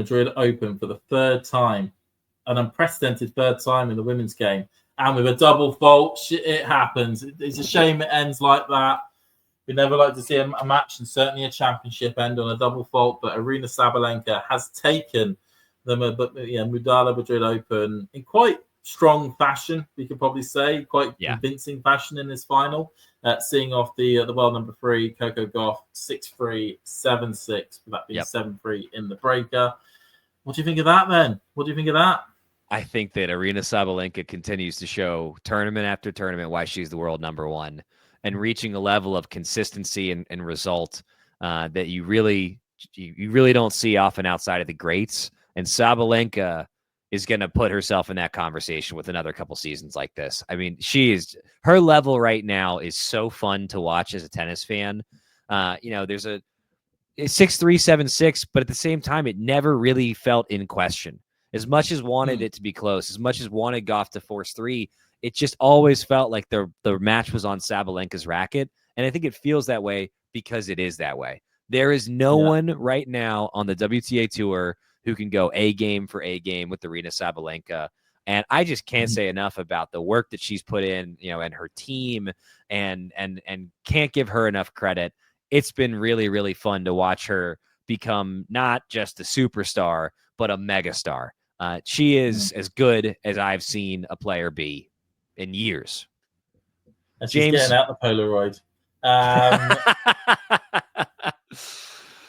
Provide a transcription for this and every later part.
Madrid Open for the third time, an unprecedented third time in the women's game, and with a double fault. It happens. It's a shame it ends like that. We never like to see a match, and certainly a championship, end on a double fault. But Aryna Sabalenka has taken the Mudala Madrid Open in quite strong fashion, we could probably say, quite convincing fashion in this final, seeing off the world number 3, Coco Gauff, 6-3, 7-6, with that being 7-3 in the breaker. What do you think of that, then? What do you think of that? I think that Aryna Sabalenka continues to show tournament after tournament why she's the world number 1 and reaching a level of consistency and result that you really don't see often outside of the greats. And Sabalenka is going to put herself in that conversation with another couple seasons like this. I mean, her level right now is so fun to watch as a tennis fan. There's a 6-3, 7-6, but at the same time, it never really felt in question. As much as wanted it to be close, as much as wanted Gauff to force 3, it just always felt like the match was on Sabalenka's racket. And I think it feels that way because it is that way. There is no one right now on the WTA Tour who can go A game for A game with Aryna Sabalenka. And I just can't say enough about the work that she's put in, and her team, and can't give her enough credit. It's been really, really fun to watch her become not just a superstar, but a megastar. She is as good as I've seen a player be in years. And she's getting out the Polaroid.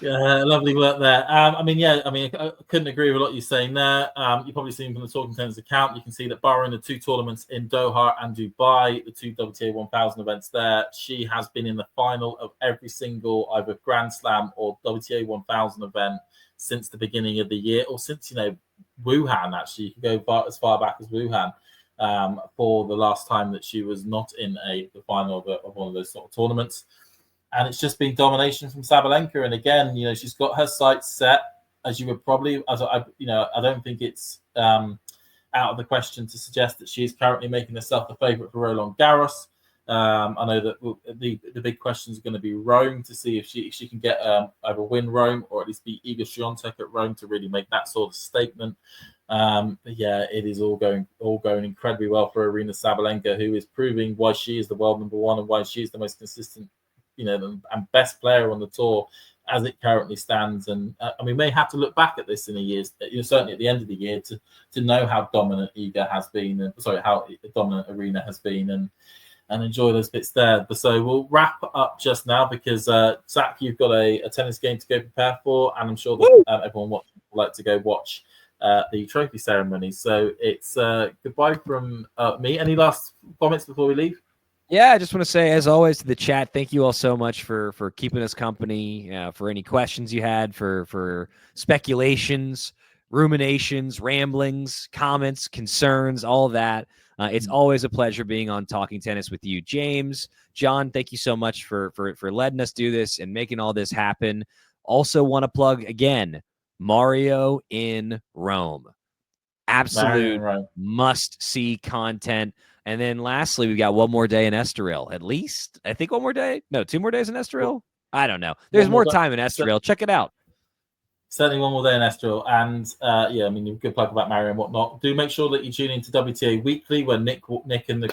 Lovely work there. I couldn't agree with what you're saying there. You've probably seen from the Talking Tennis account, you can see that barring the 2 tournaments in Doha and Dubai, the 2 WTA 1000 events there, she has been in the final of every single either Grand Slam or WTA 1000 event since the beginning of the year, or since, Wuhan, actually. You can go as far back as Wuhan for the last time that she was not in the final of one of those sort of tournaments. And it's just been domination from Sabalenka. And again, she's got her sights set, as you would probably, I don't think it's out of the question to suggest that she is currently making herself the favourite for Roland Garros. I know that the big question is going to be Rome, to see if she can get either win Rome or at least beat Iga Swiatek at Rome to really make that sort of statement. It is all going incredibly well for Aryna Sabalenka, who is proving why she is the world number 1 and why she is the most consistent, and best player on the tour as it currently stands. And we may have to look back at this in a year's, certainly at the end of the year, to know how dominant Iga has been, how dominant Aryna has been, and enjoy those bits there. So we'll wrap up just now because Zach, you've got a tennis game to go prepare for, and I'm sure that everyone watching would like to go watch the trophy ceremony. So it's goodbye from me. Any last comments before we leave? Yeah, I just want to say, as always, to the chat, thank you all so much for keeping us company, for any questions you had, for speculations, ruminations, ramblings, comments, concerns, all of that. It's always a pleasure being on Talking Tennis with you, James. John, thank you so much for letting us do this and making all this happen. Also want to plug, again, Mario in Rome. Absolute must-see content. And then lastly, we've got one more day in Estoril. At least, I think 1 more day. No, 2 more days in Estoril. I don't know. There's more time in Estoril. Check it out. Certainly 1 more day in Estoril. And you could plug about Mario and whatnot. Do make sure that you tune into WTA Weekly, where Nick and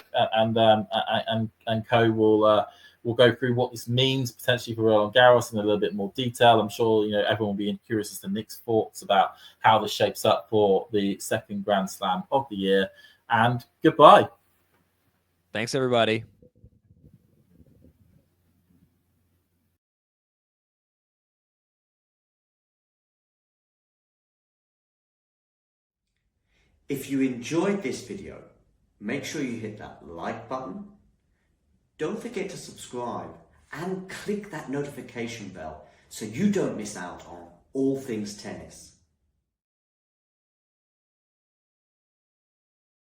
co will go through what this means potentially for Roland Garros in a little bit more detail. I'm sure everyone will be curious as to Nick's thoughts about how this shapes up for the second Grand Slam of the year. And goodbye. Thanks, everybody. If you enjoyed this video, make sure you hit that like button. Don't forget to subscribe and click that notification bell so you don't miss out on all things tennis.